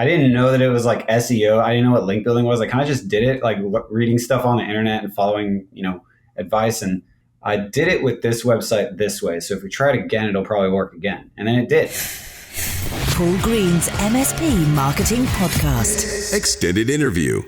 I didn't know that it was like SEO. I didn't know what link building was. I kind of just did it, like reading stuff on the internet and following, advice. And I did it with this website this way. So if we try it again, it'll probably work again. And then it did. Paul Green's MSP Marketing Podcast. Extended interview.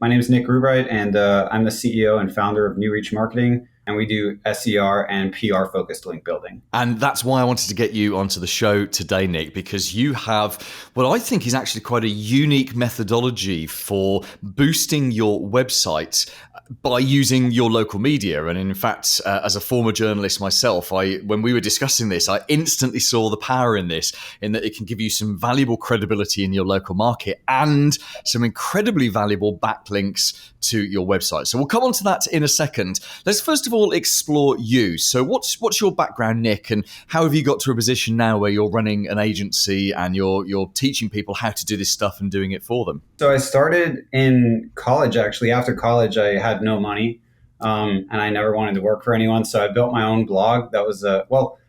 My name is Nick Rubright, and I'm the CEO and founder of New Reach Marketing. And we do SER and PR focused link building. And that's why I wanted to get you onto the show today, Nick, because you have what I think is actually quite a unique methodology for boosting your website by using your local media. And in fact, as a former journalist myself, when we were discussing this, I instantly saw the power in this, in that it can give you some valuable credibility in your local market and some incredibly valuable backlinks to your website. So we'll come on to that in a second. Let's first of all explore you. So what's your background, Nick, and how have you got to a position now where you're running an agency and you're teaching people how to do this stuff and doing it for them? So I started in college, actually. After college, I had no money, and I never wanted to work for anyone. So I built my own blog. That was I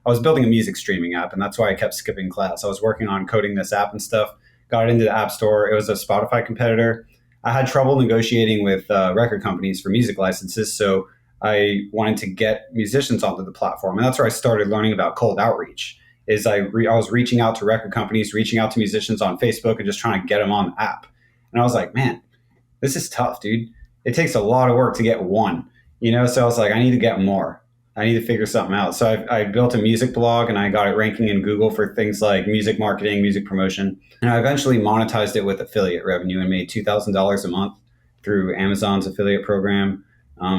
was building a music streaming app, and that's why I kept skipping class. I was working on coding this app and stuff, got it into the App Store. It was a Spotify competitor. I had trouble negotiating with record companies for music licenses, so I wanted to get musicians onto the platform. And that's where I started learning about cold outreach. I was reaching out to record companies, reaching out to musicians on Facebook and just trying to get them on the app. And I was like, man, this is tough, dude. It takes a lot of work to get one, So I was like, I need to get more. I need to figure something out. So I built a music blog and I got it ranking in Google for things like music marketing, music promotion. And I eventually monetized it with affiliate revenue and made $2,000 a month through Amazon's affiliate program.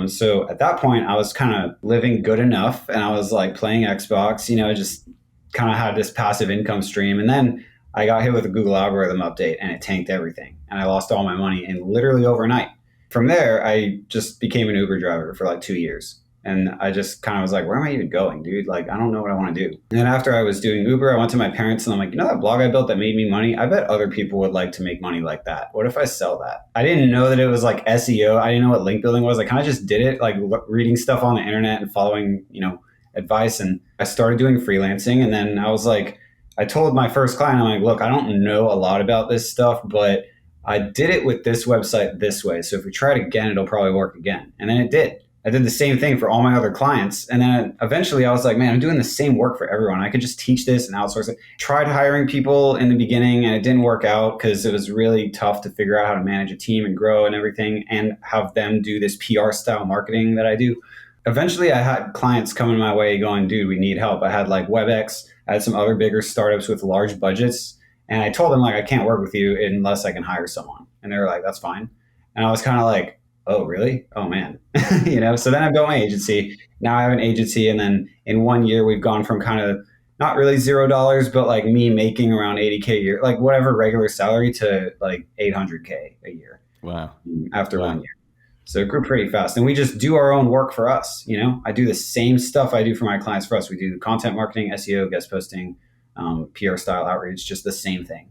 So at that point, I was kind of living good enough and I was like playing Xbox, just kind of had this passive income stream. And then I got hit with a Google algorithm update and it tanked everything. And I lost all my money in literally overnight. From there, I just became an Uber driver for like 2 years. And I just kind of was like, where am I even going, dude? Like, I don't know what I want to do. And then after I was doing Uber, I went to my parents and I'm like, that blog I built that made me money? I bet other people would like to make money like that. What if I sell that? I didn't know that it was like SEO. I didn't know what link building was. I kind of just did it, like reading stuff on the internet and following, advice. And I started doing freelancing. And then I was like, I told my first client, I'm like, look, I don't know a lot about this stuff, but I did it with this website this way. So if we try it again, it'll probably work again. And then it did. I did the same thing for all my other clients. And then eventually I was like, man, I'm doing the same work for everyone. I could just teach this and outsource it. Tried hiring people in the beginning and it didn't work out because it was really tough to figure out how to manage a team and grow and everything and have them do this PR style marketing that I do. Eventually I had clients coming my way going, dude, we need help. I had like WebEx. I had some other bigger startups with large budgets. And I told them like, I can't work with you unless I can hire someone. And they were like, that's fine. And I was kind of like, oh, really? Oh, man. So then I built my agency. Now I have an agency. And then in 1 year, we've gone from kind of not really $0, but like me making around $80K a year, like whatever regular salary to like $800K a year. Wow. After 1 year. So it grew pretty fast. And we just do our own work for us. I do the same stuff I do for my clients for us. We do the content marketing, SEO, guest posting, PR style outreach, just the same thing.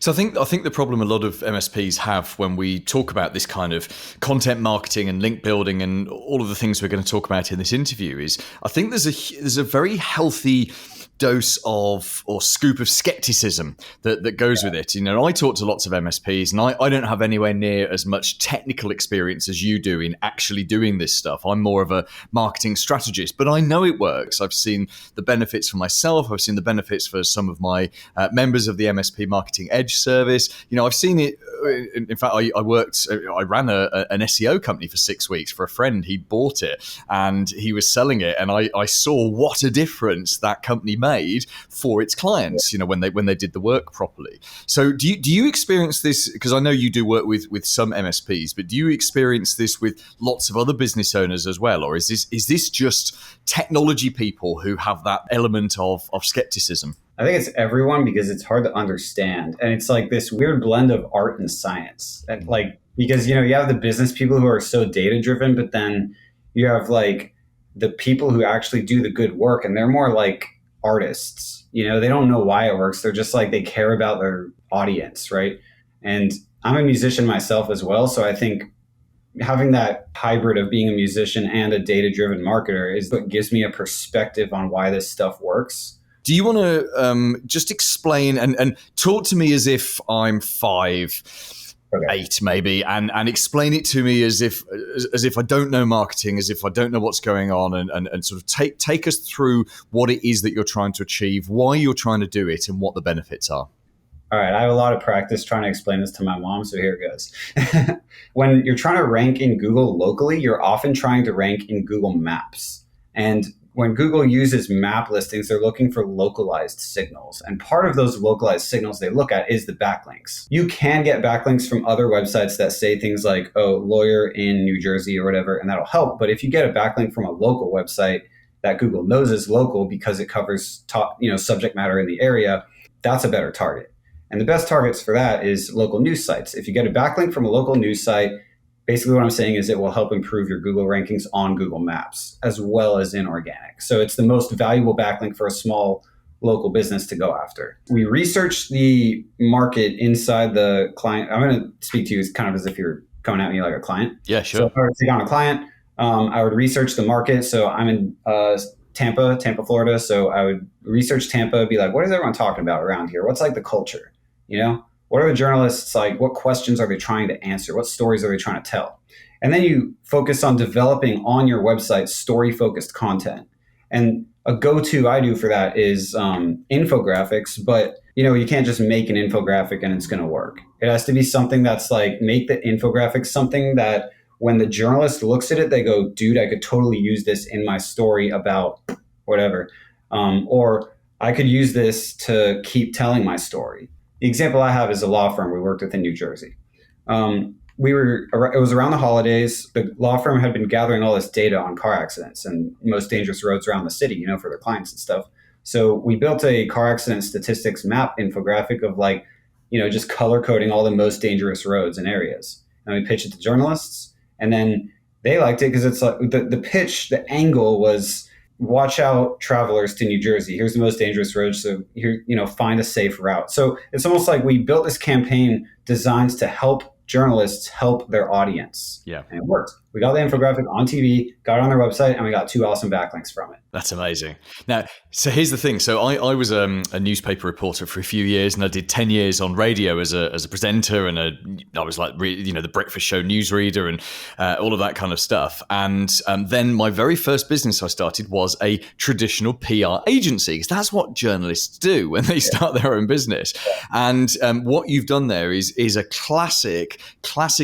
So I think the problem a lot of MSPs have when we talk about this kind of content marketing and link building and all of the things we're going to talk about in this interview is I think there's a very healthy dose of or scoop of skepticism that goes with it. I talk to lots of MSPs and I don't have anywhere near as much technical experience as you do in actually doing this stuff. I'm more of a marketing strategist, but I know it works. I've seen the benefits for myself. I've seen the benefits for some of my members of the MSP Marketing Edge service. I've seen it. In fact, I ran an SEO company for 6 weeks for a friend. He bought it and he was selling it. And I saw what a difference that company made for its clients, when they did the work properly. So do you experience this? Because I know you do work with some MSPs, but do you experience this with lots of other business owners as well? Or is this just technology people who have that element of skepticism? I think it's everyone because it's hard to understand. And it's like this weird blend of art and science. And because, you have the business people who are so data driven, but then you have like the people who actually do the good work and they're more like artists. They don't know why it works. They're just like, they care about their audience, right? And I'm a musician myself as well. So I think having that hybrid of being a musician and a data driven marketer is what gives me a perspective on why this stuff works. Do you want to just explain and talk to me as if I'm 5, Okay. 8 maybe, and explain it to me as if I don't know marketing, as if I don't know what's going on, and sort of take us through what it is that you're trying to achieve, why you're trying to do it, and what the benefits are. All right, I have a lot of practice trying to explain this to my mom, so here it goes. When you're trying to rank in Google locally, you're often trying to rank in Google Maps. And when Google uses map listings, they're looking for localized signals. And part of those localized signals they look at is the backlinks. You can get backlinks from other websites that say things like, oh, lawyer in New Jersey or whatever, and that'll help. But if you get a backlink from a local website that Google knows is local because it covers subject matter in the area, that's a better target. And the best targets for that is local news sites. If you get a backlink from a local news site, basically what I'm saying is it will help improve your Google rankings on Google Maps as well as in organic. So it's the most valuable backlink for a small local business to go after. We research the market inside the client. I'm going to speak to you as kind of as if you're coming at me like a client. Yeah, sure. So if I were to take on a client, I would research the market. So I'm in Tampa, Florida. So I would research Tampa, be like, what is everyone talking about around here? What's like the culture? What are the journalists like? What questions are they trying to answer? What stories are they trying to tell? And then you focus on developing on your website story-focused content. And a go-to I do for that is infographics, but you can't just make an infographic and it's going to work. It has to be something that's like, make the infographic something that when the journalist looks at it, they go, dude, I could totally use this in my story about whatever. Or I could use this to keep telling my story. The example I have is a law firm we worked with in New Jersey. It was around the holidays. The law firm had been gathering all this data on car accidents and most dangerous roads around the city, for their clients and stuff. So we built a car accident statistics map infographic of just color coding all the most dangerous roads and areas. And we pitched it to journalists, and then they liked it because it's like the pitch, the angle was, watch out, travelers to New Jersey. Here's the most dangerous road. So here, find a safe route. So it's almost like we built this campaign designed to help journalists help their audience. Yeah. And it worked. We got the infographic on TV, got it on their website, and we got 2 awesome backlinks from it. That's amazing. Now, so here's the thing. So I was a newspaper reporter for a few years, and I did 10 years on radio as a presenter, and I was like, the breakfast show newsreader and all of that kind of stuff. And then my very first business I started was a traditional PR agency, because that's what journalists do when they start their own business. And what you've done there is a classic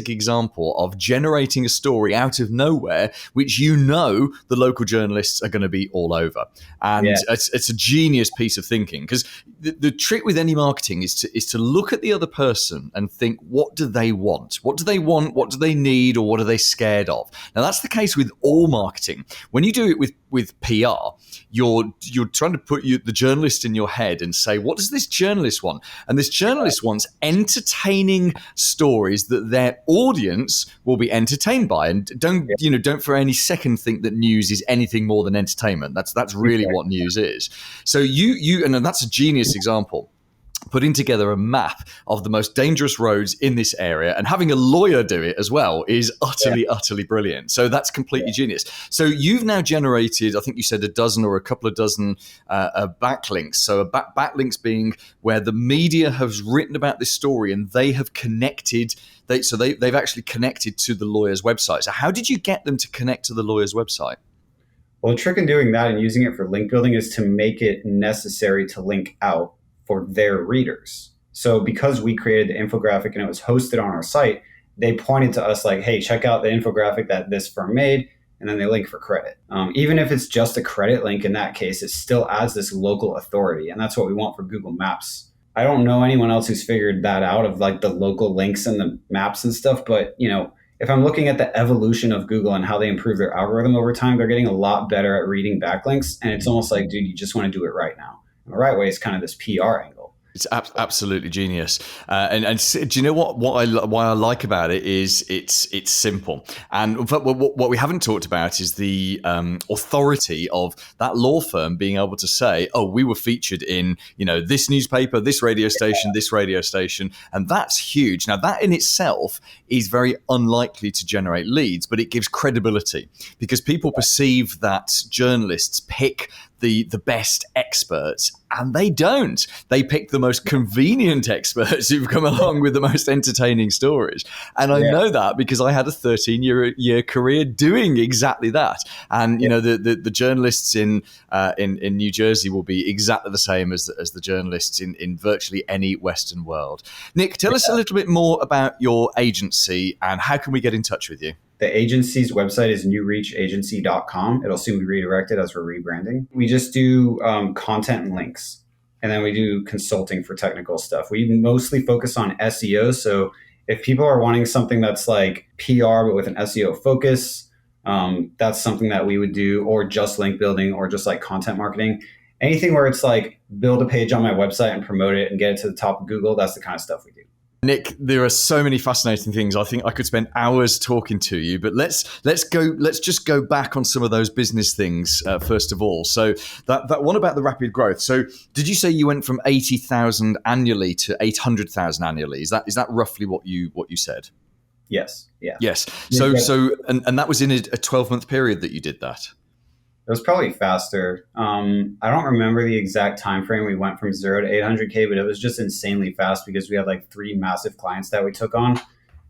example of generating a story out of nowhere, which the local journalists are going to be all over. And it's a genius piece of thinking, because the trick with any marketing is to look at the other person and think, what do they want? What do they want? What do they need? Or what are they scared of? Now, that's the case with all marketing. When you do it with PR, you're trying to put the journalist in your head and say, what does this journalist want? And this journalist wants entertaining stories that their audience will be entertained by. And don't for any second think that news is anything more than entertainment. That's really what news is. So and that's a genius example. Putting together a map of the most dangerous roads in this area and having a lawyer do it as well is utterly brilliant. So that's completely genius. So you've now generated, I think you said a dozen or a couple of dozen backlinks. So backlinks being where the media has written about this story and they have connected. They've actually connected to the lawyer's website. So how did you get them to connect to the lawyer's website? Well, the trick in doing that and using it for link building is to make it necessary to link out for their readers. So because we created the infographic and it was hosted on our site, they pointed to us like, hey, check out the infographic that this firm made, and then they link for credit. Even if it's just a credit link in that case, it still adds this local authority, and that's what we want for Google Maps. I don't know anyone else who's figured that out of like the local links and the maps and stuff, but if I'm looking at the evolution of Google and how they improve their algorithm over time, they're getting a lot better at reading backlinks, and it's almost like, dude, you just want to do it right now. The right way is kind of this PR angle. It's absolutely genius. And do you know why I like about it is it's simple. And what we haven't talked about is the authority of that law firm being able to say, oh, we were featured in, this newspaper, this radio station, and that's huge. Now, that in itself is very unlikely to generate leads, but it gives credibility because people perceive that journalists pick the best experts, and they don't. They pick the most convenient experts who've come along with the most entertaining stories. And I know that because I had a 13-year career doing exactly that. And you know, the journalists in New Jersey will be exactly the same as the journalists in virtually any Western world. Nick, tell us a little bit more about your agency and how can we get in touch with you? The agency's website is newreachagency.com. It'll soon be redirected as we're rebranding. We just do content and links, and then we do consulting for technical stuff. We mostly focus on SEO. So if people are wanting something that's like PR but with an SEO focus, that's something that we would do, or just link building, or just like content marketing. Anything where it's like build a page on my website and promote it and get it to the top of Google, that's the kind of stuff we do. Nick, there are so many fascinating things. I think I could spend hours talking to you, but let's just go back on some of those business things first of all. So that one about the rapid growth. So did you say you went from 80,000 annually to 800,000 annually? Is that roughly what you said? Yes. Yeah. Yes. So and that was in a 12-month period that you did that. It was probably faster. I don't remember the exact time frame we went from 0 to 800K, but it was just insanely fast because we had like 3 massive clients that we took on.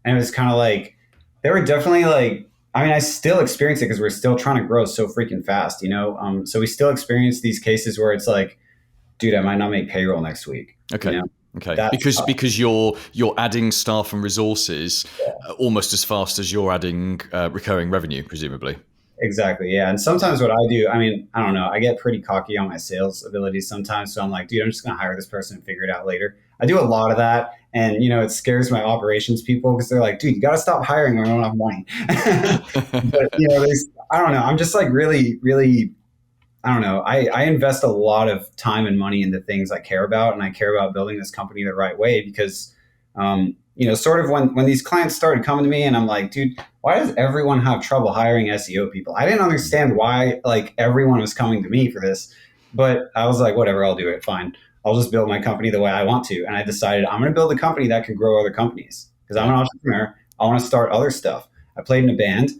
And it was kind of like, they were definitely like, I mean, I still experience it because we're still trying to grow so freaking fast, you know? So we still experience these cases where it's like, dude, I might not make payroll next week. Okay. You know? Okay, because you're adding staff and resources almost as fast as you're adding recurring revenue, presumably. Exactly. Yeah. And sometimes what I do, I mean, I don't know, I get pretty cocky on my sales abilities sometimes. So I'm like, dude, I'm just going to hire this person and figure it out later. I do a lot of that. And, you know, it scares my operations people because they're like, dude, you got to stop hiring when I don't have money. But, you know, I don't know. I'm just like really, I don't know. I invest a lot of time and money into things I care about. And I care about building this company the right way because, you know, sort of when these clients started coming to me and I'm like, dude, why does everyone have trouble hiring SEO people? I didn't understand why like everyone was coming to me for this, but I was like, whatever, I'll do it. Fine. I'll just build my company the way I want to. And I decided I'm going to build a company that can grow other companies because I'm an entrepreneur. I want to start other stuff. I played in a band.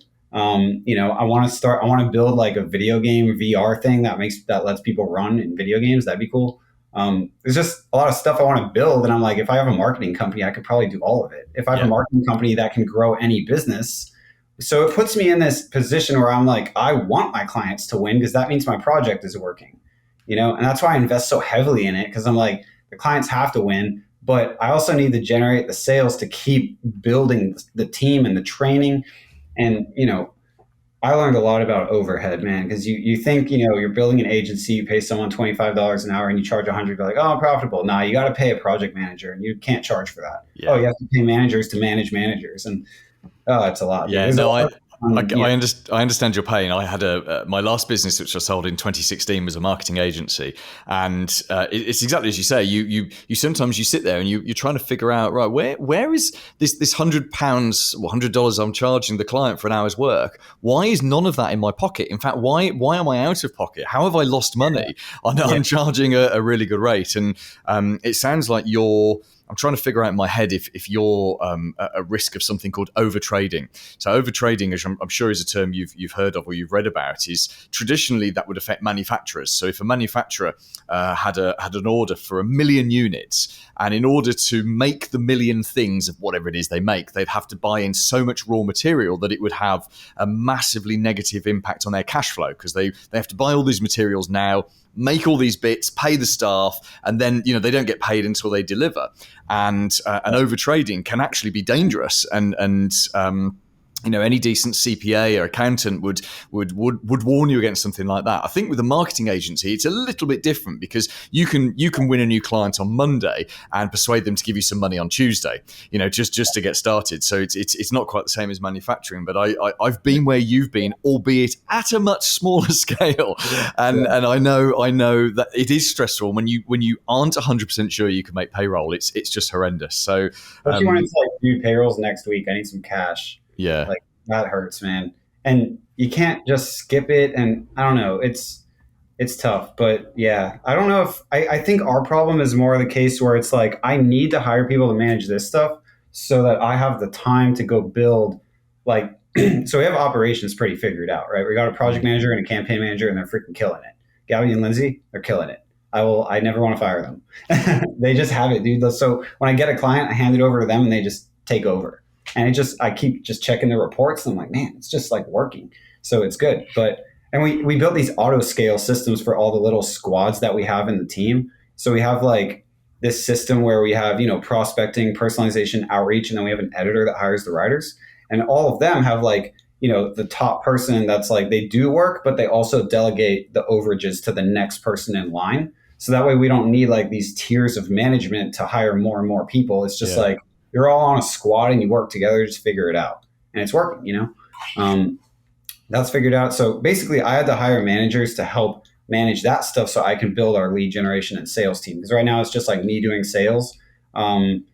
You know, I want to build like a video game VR thing that lets people run in video games. That'd be cool. There's just a lot of stuff I want to build. And I'm like, if I have a marketing company, I could probably do all of it. If I have a marketing company that can grow any business. So it puts me in this position where I'm like, I want my clients to win because that means my project is working, you know? And that's why I invest so heavily in it. Cause I'm like, the clients have to win, but I also need to generate the sales to keep building the team and the training. And, you know, I learned a lot about overhead, man, because you think, you know, you're building an agency, you pay someone $25 an hour and you charge $100, you're like, oh, I'm profitable. Nah, you got to pay a project manager and you can't charge for that. Yeah. Oh, you have to pay managers to manage managers. And it's a lot. Yeah, no, I understand your pain. I had my last business, which I sold in 2016, was a marketing agency, and it's exactly as you say. You sometimes you sit there and you're trying to figure out, right, where is this £100 or $100 I'm charging the client for an hour's work? Why is none of that in my pocket? In fact, why am I out of pocket? How have I lost money? I'm charging a really good rate, and it sounds like I'm trying to figure out in my head if you're at risk of something called overtrading. So overtrading, as I'm sure is a term you've heard of or you've read about, is traditionally that would affect manufacturers. So if a manufacturer had an order for 1 million units, and in order to make the 1 million things of whatever it is they make, they'd have to buy in so much raw material that it would have a massively negative impact on their cash flow because they have to buy all these materials now, make all these bits, pay the staff, and then, you know, they don't get paid until they deliver. And overtrading can actually be dangerous. And you know, any decent CPA or accountant would warn you against something like that. I think with a marketing agency, it's a little bit different because you can win a new client on Monday and persuade them to give you some money on Tuesday, you know, just to get started. So it's not quite the same as manufacturing, but I've been where you've been, albeit at a much smaller scale. And I know that it is stressful when you aren't 100% sure you can make payroll. It's just horrendous. So if you wanted to like do payrolls next week, I need some cash. Yeah. Like that hurts, man. And you can't just skip it. And I don't know, it's tough, but yeah, I don't know if I think our problem is more the case where it's like, I need to hire people to manage this stuff so that I have the time to go build like, so we have operations pretty figured out, right? We got a project manager and a campaign manager and they're freaking killing it. Gabby and Lindsay, they're killing it. I never want to fire them. They just have it, dude. So when I get a client, I hand it over to them and they just take over. And I keep just checking the reports and I'm like, man, it's just like working. So it's good. And we built these auto scale systems for all the little squads that we have in the team. So we have like this system where we have, prospecting, personalization, outreach, and then we have an editor that hires the writers. And all of them have like, the top person that's like, they do work, but they also delegate the overages to the next person in line. So that way we don't need like these tiers of management to hire more and more people. It's just like, you're all on a squad and you work together, just figure it out. And it's working, that's figured out. So basically I had to hire managers to help manage that stuff so I can build our lead generation and sales team. Because right now it's just like me doing sales and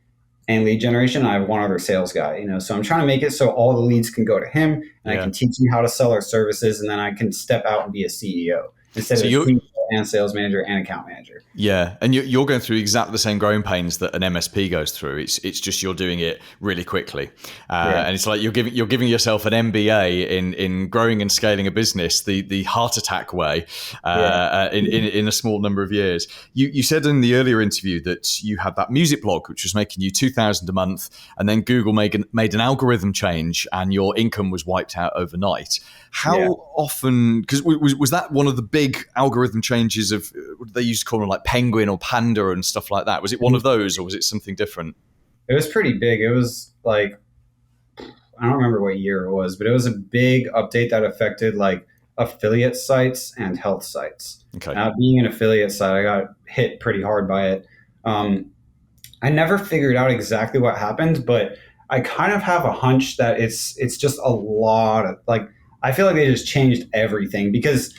lead generation. I have one other sales guy, so I'm trying to make it so all the leads can go to him and I can teach him how to sell our services. And then I can step out and be a CEO instead of a CEO and sales manager and account manager. Yeah, and you're going through exactly the same growing pains that an MSP goes through. It's just you're doing it really quickly, and it's like you're giving yourself an MBA in growing and scaling a business the heart attack way in a small number of years. You said in the earlier interview that you had that music blog which was making you $2,000 a month, and then Google made an algorithm change and your income was wiped out overnight. How often? Because was that one of the big algorithm changes of what they used to call them, like Penguin or Panda and stuff like that? Was it one of those, or was it something different? It was pretty big. It was like, I don't remember what year it was, but it was a big update that affected like affiliate sites and health sites. Okay. Being an affiliate site, I got hit pretty hard by it. I never figured out exactly what happened, but I kind of have a hunch that it's just a lot of like, I feel like they just changed everything because,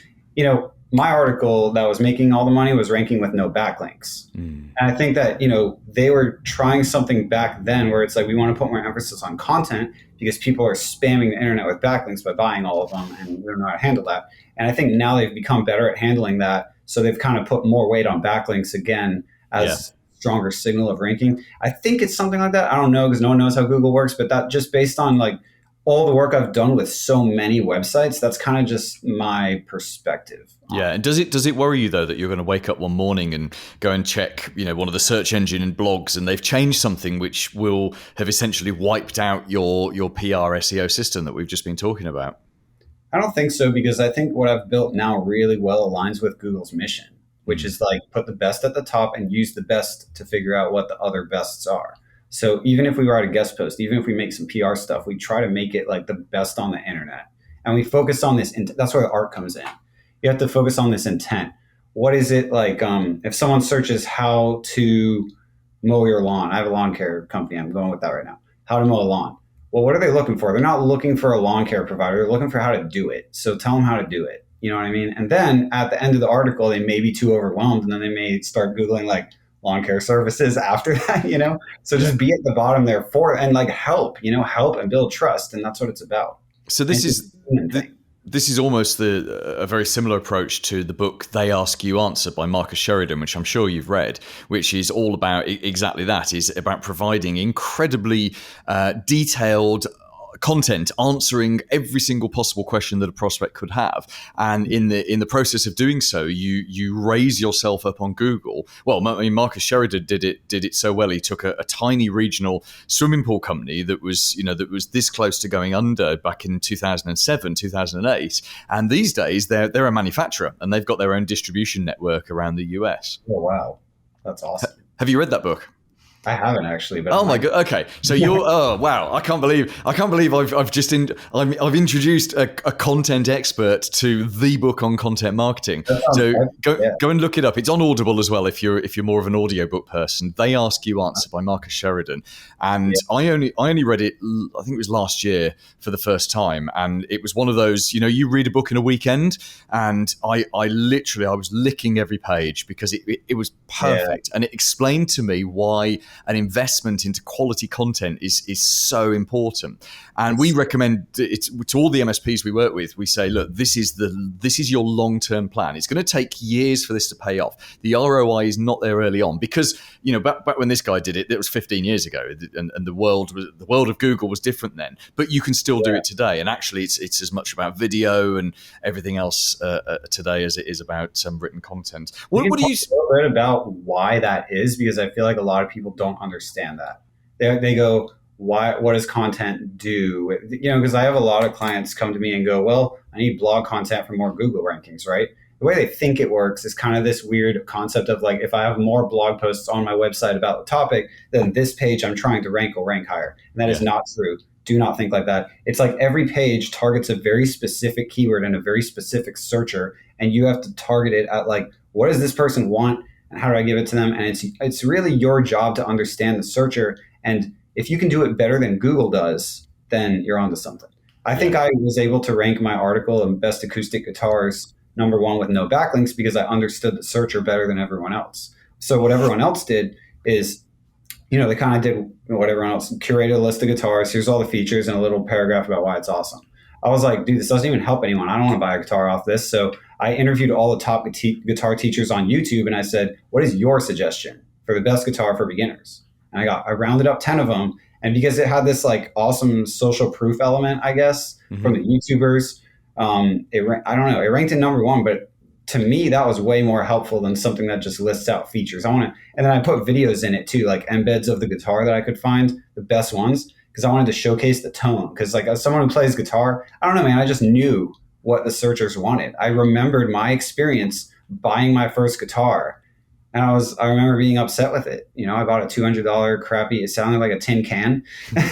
my article that was making all the money was ranking with no backlinks. And I think that, they were trying something back then where it's like, we want to put more emphasis on content because people are spamming the internet with backlinks by buying all of them and we don't know how to handle that. And I think now they've become better at handling that. So they've kind of put more weight on backlinks again as stronger signal of ranking. I think it's something like that. I don't know because no one knows how Google works, but that just based on like all the work I've done with so many websites, that's kind of just my perspective. Yeah, and does it worry you though that you're going to wake up one morning and go and check, one of the search engine and blogs, and they've changed something which will have essentially wiped out your PR SEO system that we've just been talking about? I don't think so, because I think what I've built now really well aligns with Google's mission, which is like put the best at the top and use the best to figure out what the other bests are. So even if we write a guest post, even if we make some PR stuff, we try to make it like the best on the internet. And we focus on this. That's where the art comes in. You have to focus on this intent. What is it like if someone searches how to mow your lawn? I have a lawn care company. I'm going with that right now. How to mow a lawn. Well, what are they looking for? They're not looking for a lawn care provider. They're looking for how to do it. So tell them how to do it. You know what I mean? And then at the end of the article, they may be too overwhelmed and then they may start Googling like lawn care services after that, So just be at the bottom there and like help and build trust. And that's what it's about. So this is almost a very similar approach to the book They Ask You Answer by Marcus Sheridan, which I'm sure you've read, which is all about exactly that, is about providing incredibly detailed content, answering every single possible question that a prospect could have. And in the process of doing so, you raise yourself up on Google. Well, I mean, Marcus Sheridan did it so well. He took a tiny regional swimming pool company that was this close to going under back in 2007, 2008. And these days they're a manufacturer and they've got their own distribution network around the US. Oh, wow. That's awesome. Have you read that book? I haven't actually. But oh my god! Okay, so you're. Oh wow! I can't believe I've introduced a content expert to the book on content marketing. So go and look it up. It's on Audible as well. If you're more of an audiobook person, They Ask You Answer by Marcus Sheridan. And I only read it. I think it was last year for the first time, and it was one of those. You read a book in a weekend, and I was licking every page because it was perfect, and it explained to me why an investment into quality content is so important. And we recommend it to all the MSPs we work with. We say, look, this is your long-term plan. It's going to take years for this to pay off. The ROI is not there early on because, back when this guy did it, it was 15 years ago, and the world of Google was different then. But you can still do it today. And actually, it's as much about video and everything else today as it is about written content. What do you talk a little bit about why that is? Because I feel like a lot of people don't understand that. They go, what does content do? Because I have a lot of clients come to me and go, well, I need blog content for more Google rankings, right? The way they think it works is kind of this weird concept of like, if I have more blog posts on my website about the topic, then this page I'm trying to rank will rank higher. And that is not true. Do not think like that. It's like every page targets a very specific keyword and a very specific searcher, and you have to target it at like, what does this person want and how do I give it to them? And it's really your job to understand the searcher. And if you can do it better than Google does, then you're onto something. I think I was able to rank my article in best acoustic guitars #1 with no backlinks because I understood the searcher better than everyone else. So what everyone else did is, they kind of did what everyone else, curated a list of guitars. Here's all the features and a little paragraph about why it's awesome. I was like, dude, this doesn't even help anyone. I don't want to buy a guitar off this. So I interviewed all the top guitar teachers on YouTube, and I said, what is your suggestion for the best guitar for beginners? And I rounded up 10 of them. And because it had this like awesome social proof element, I guess, from the YouTubers, I don't know, it ranked in #1, but to me, that was way more helpful than something that just lists out features. And then I put videos in it too, like embeds of the guitar that I could find, the best ones, because I wanted to showcase the tone. Because like as someone who plays guitar, I don't know, man, I just knew what the searchers wanted. I remembered my experience buying my first guitar. And I remember being upset with it. I bought a $200 crappy, it sounded like a tin can, but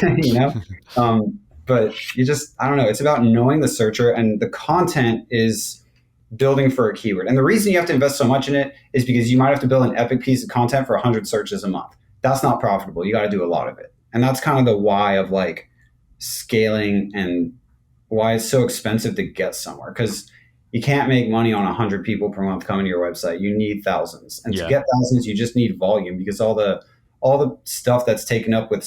I don't know. It's about knowing the searcher, and the content is building for a keyword. And the reason you have to invest so much in it is because you might have to build an epic piece of content for 100 searches a month. That's not profitable. You got to do a lot of it. And that's kind of the why of like scaling and why it's so expensive to get somewhere. Because you can't make money on 100 people per month coming to your website. You need thousands. And to get thousands, you just need volume, because all the stuff that's taken up with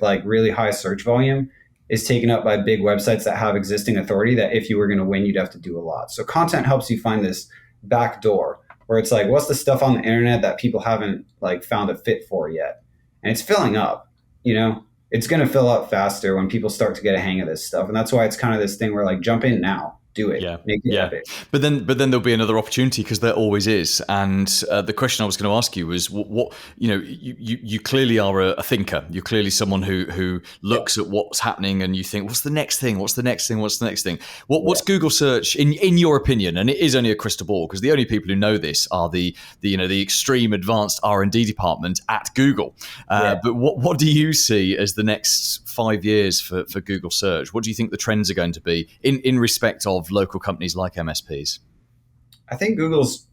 like really high search volume is taken up by big websites that have existing authority that if you were going to win, you'd have to do a lot. So content helps you find this back door where it's like, what's the stuff on the internet that people haven't like found a fit for yet? And it's filling up, it's going to fill up faster when people start to get a hang of this stuff. And that's why it's kind of this thing where like, jump in now. Do it. Make it epic. But then there'll be another opportunity, because there always is. And the question I was going to ask you was, what you clearly are a thinker. You're clearly someone who looks at what's happening, and you think, what's the next thing? What's the next thing? What's the next thing? What's Google search in your opinion? And it is only a crystal ball, because the only people who know this are the extreme advanced R&D department at Google. But what do you see as the next 5 years for Google search? What do you think the trends are going to be in respect of local companies like MSPs? I think Google's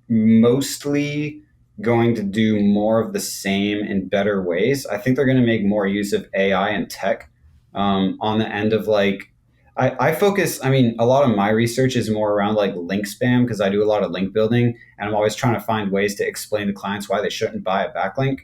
mostly going to do more of the same in better ways. I think they're going to make more use of AI and tech on the end of like, I focus, a lot of my research is more around like link spam, because I do a lot of link building, and I'm always trying to find ways to explain to clients why they shouldn't buy a backlink.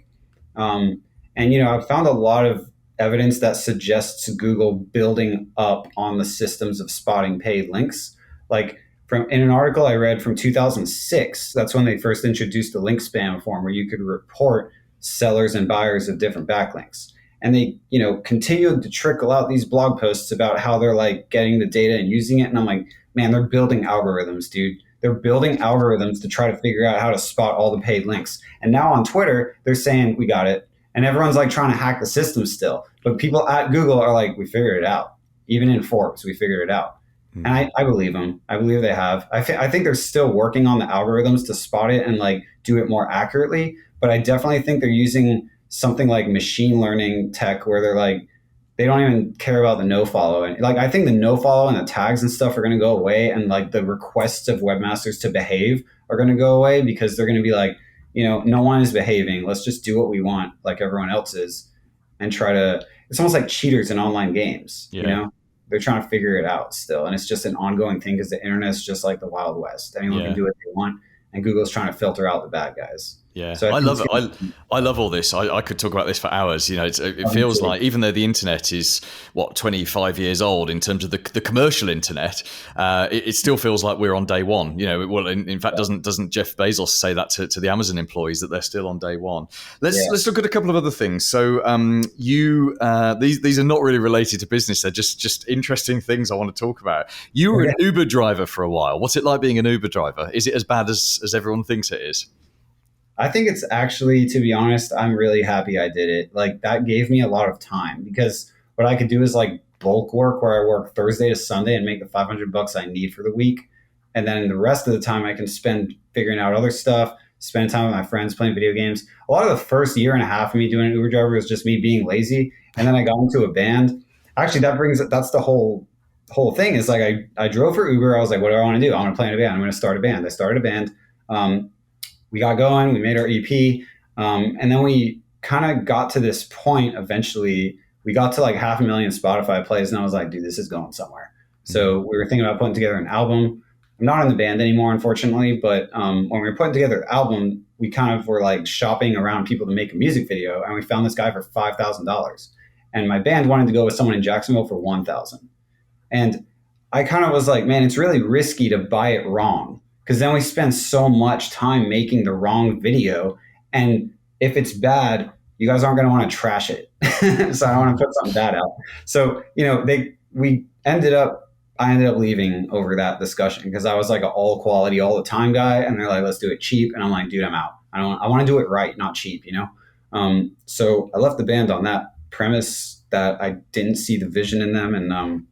I've found a lot of evidence that suggests Google building up on the systems of spotting paid links. Like in an article I read from 2006, that's when they first introduced the link spam form, where you could report sellers and buyers of different backlinks. And they, continued to trickle out these blog posts about how they're like getting the data and using it. And I'm like, man, they're building algorithms, dude. They're building algorithms to try to figure out how to spot all the paid links. And now on Twitter, they're saying, we got it. And everyone's like trying to hack the system still. But people at Google are like, we figured it out. Even in Forbes, we figured it out. And I believe them. I believe they have. I think they're still working on the algorithms to spot it and like do it more accurately. But I definitely think they're using something like machine learning tech, where they're like, they don't even care about the no follow. And like, I think the no follow and the tags and stuff are going to go away. And like the requests of webmasters to behave are going to go away, because they're going to be like, no one is behaving. Let's just do what we want, like everyone else is, and try to. It's almost like cheaters in online games. They're trying to figure it out still, and it's just an ongoing thing, because the internet is just like the Wild West. Anyone can do what they want, and Google's trying to filter out the bad guys. Yeah, So I I think love it's it. gonna I love all this. I could talk about this for hours. It feels be like, even though the internet is 25 years old in terms of the commercial internet, it still feels like we're on day one. Well, in fact, doesn't Jeff Bezos say that to the Amazon employees, that they're still on day one? Let's look at a couple of other things. So these are not really related to business. They're just interesting things I want to talk about. You were an Uber driver for a while. What's it like being an Uber driver? Is it as bad as everyone thinks it is? I think it's actually, to be honest, I'm really happy I did it. Like that gave me a lot of time because what I could do is like bulk work where I work Thursday to Sunday and make the $500 I need for the week. And then the rest of the time I can spend figuring out other stuff, spend time with my friends playing video games. A lot of the first year and a half of me doing an Uber driver was just me being lazy. And then I got into a band. Actually, that's the whole thing is like I drove for Uber. I was like, what do I want to do? I want to play in a band. I'm going to start a band. I started a band. We got going, we made our EP, and then we kind of got to this point. Eventually, we got to like 500,000 Spotify plays, and I was like, dude, this is going somewhere. So we were thinking about putting together an album. I'm not in the band anymore, unfortunately, but when we were putting together the album, we kind of were like shopping around people to make a music video, and we found this guy for $5,000. And my band wanted to go with someone in Jacksonville for $1,000. And I kind of was like, man, it's really risky to buy it wrong. Because then we spend so much time making the wrong video. And if it's bad, you guys aren't going to want to trash it. So I don't want to put something bad out. So, I ended up leaving over that discussion because I was like an all quality, all the time guy. And they're like, let's do it cheap. And I'm like, dude, I'm out. I want to do it right, not cheap, So I left the band on that premise that I didn't see the vision in them. And,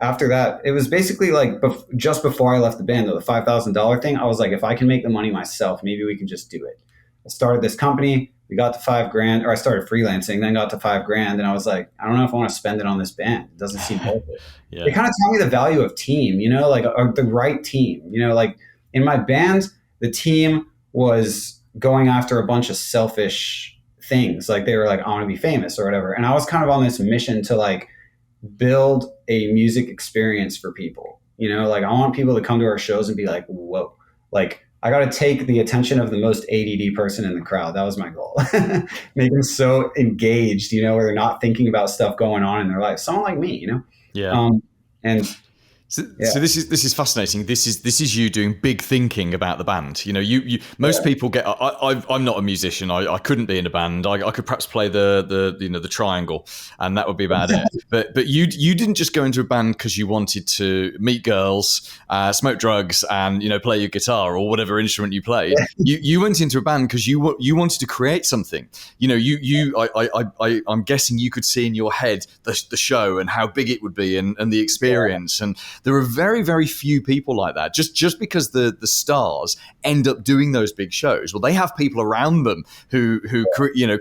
after that, it was basically like just before I left the band, though, the $5,000 thing, I was like, if I can make the money myself, maybe we can just do it. I started this company. We got to $5,000, or I started freelancing, then got to $5,000. And I was like, I don't know if I want to spend it on this band. It doesn't seem worth it. Yeah. They kind of taught me the value of team, like the right team, like in my band, the team was going after a bunch of selfish things. Like they were like, I want to be famous or whatever. And I was kind of on this mission to like build a music experience for people. Like I want people to come to our shows and be like, whoa, like I got to take the attention of the most ADD person in the crowd. That was my goal. Make them so engaged, where they're not thinking about stuff going on in their life. Someone like me, Yeah. And So this is fascinating. This is you doing big thinking about the band. Most people get. I'm not a musician. I couldn't be in a band. I could perhaps play the triangle, and that would be about it. But you didn't just go into a band because you wanted to meet girls, smoke drugs, and play your guitar or whatever instrument you played. You went into a band because you wanted to create something. I'm guessing you could see in your head the show and how big it would be and the experience and. There are very, very few people like that. Just because the stars end up doing those big shows, well, they have people around them who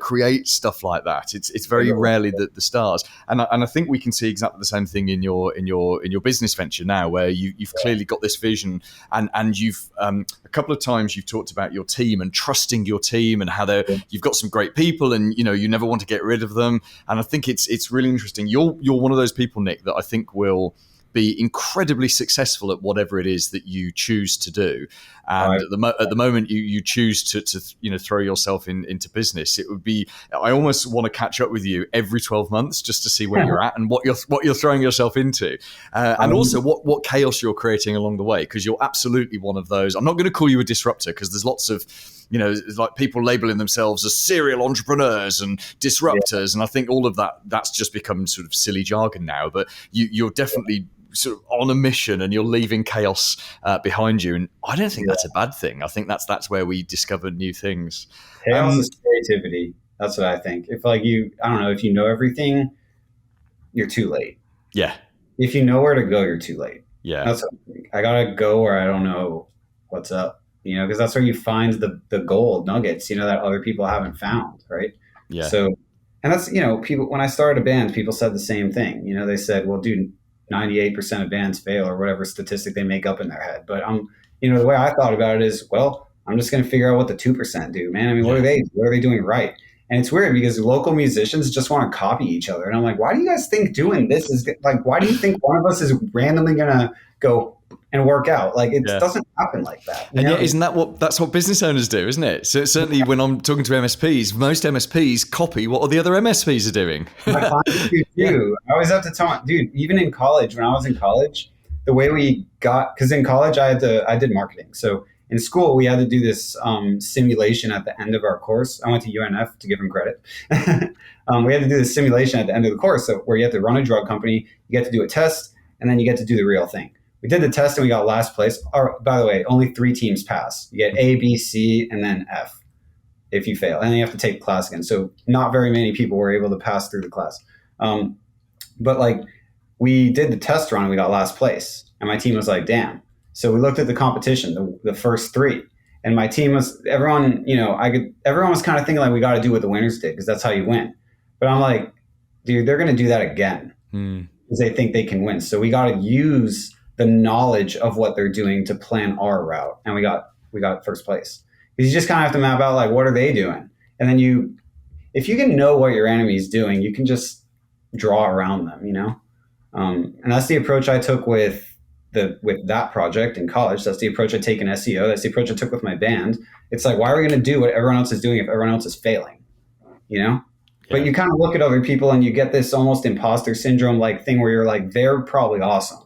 create stuff like that. It's very rarely the stars, and I think we can see exactly the same thing in your business venture now, where you've clearly got this vision, and you've a couple of times you've talked about your team and trusting your team and how you've got some great people, and you never want to get rid of them. And I think it's really interesting. You're one of those people, Nick, that I think will be incredibly successful at whatever it is that you choose to do. And at the moment you choose to throw yourself into business, it would be, I almost want to catch up with you every 12 months just to see where you're at and what you're throwing yourself into, and also what chaos you're creating along the way, because you're absolutely one of those. I'm not going to call you a disruptor because there's lots of like people labeling themselves as serial entrepreneurs and disruptors, and I think all of that's just become sort of silly jargon now. But you're definitely sort of on a mission, and you're leaving chaos behind you, and I don't think that's a bad thing. I think that's where we discover new things. Chaos is creativity. That's what I think. If I don't know, if you know everything, you're too late. Yeah. If you know where to go, you're too late. Yeah. That's what I think. I gotta go where I don't know what's up. Because that's where you find the gold nuggets, that other people haven't found, right? Yeah. So, and that's, people, when I started a band, people said the same thing. They said, well, dude, 98% of bands fail, or whatever statistic they make up in their head. But the way I thought about it is, well, I'm just going to figure out what the 2% do, man. I mean, what are they doing right? And it's weird because local musicians just want to copy each other. And I'm like, why do you guys think doing this is like, why do you think one of us is randomly going to go and work out. Like it Yeah. doesn't happen like that. And yet, that's what business owners do, isn't it? So certainly when I'm talking to MSPs, most MSPs copy what the other MSPs are doing. My clients do too. I always have to tell my dude, even in college, when I was in college, the way we got, because in college I did marketing. So in school we had to do this simulation at the end of our course. I went to UNF to give them credit. We had to do this simulation at the end of the course, so where you have to run a drug company, you get to do a test, and then you get to do the real thing. We did the test and we got last place. By the way, only 3 teams pass. You get A, B, C, and then F if you fail. And then you have to take the class again. So not very many people were able to pass through the class. But like we did the test run and we got last place. And my team was like, damn. So we looked at the competition, the first 3. And my team was, everyone was kind of thinking like we got to do what the winners did because that's how you win. But I'm like, dude, they're going to do that again because they think they can win. So we got to use the knowledge of what they're doing to plan our route. And we got first place. Because you just kind of have to map out like, what are they doing? And then if you can know what your enemy is doing, you can just draw around them, you know? And that's the approach I took with that project in college. That's the approach I take in SEO. That's the approach I took with my band. It's like, why are we going to do what everyone else is doing if everyone else is failing, you know? Yeah. But you kind of look at other people and you get this almost imposter syndrome like thing where you're like, they're probably awesome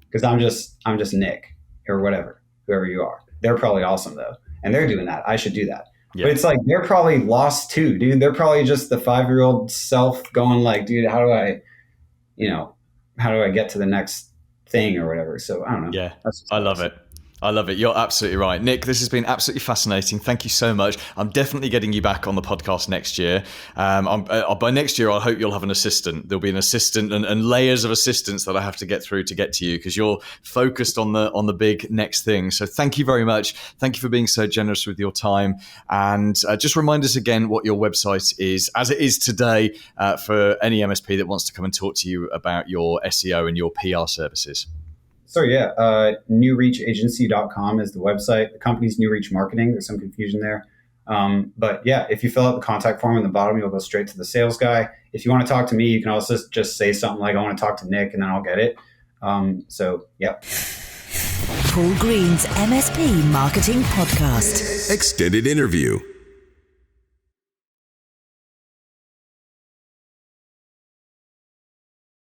because I'm just Nick or whatever, whoever you are. They're probably awesome though. And they're doing that. I should do that. Yeah. But it's like, they're probably lost too, dude. They're probably just the 5-year-old self going like, dude, how do I get to the next thing or whatever? So I don't know. Yeah, I love it. I love it. You're absolutely right. Nick, this has been absolutely fascinating. Thank you so much. I'm definitely getting you back on the podcast next year. By next year, I hope you'll have an assistant. There'll be an assistant and layers of assistants that I have to get through to get to you because you're focused on the big next thing. So thank you very much. Thank you for being so generous with your time. And just remind us again what your website is, as it is today, for any MSP that wants to come and talk to you about your SEO and your PR services. So yeah, newreachagency.com is the website. The company's New Reach Marketing. There's some confusion there. But yeah, if you fill out the contact form in the bottom, you'll go straight to the sales guy. If you want to talk to me, you can also just say something like, I want to talk to Nick, and then I'll get it. So yeah. Paul Green's MSP Marketing Podcast. Extended interview.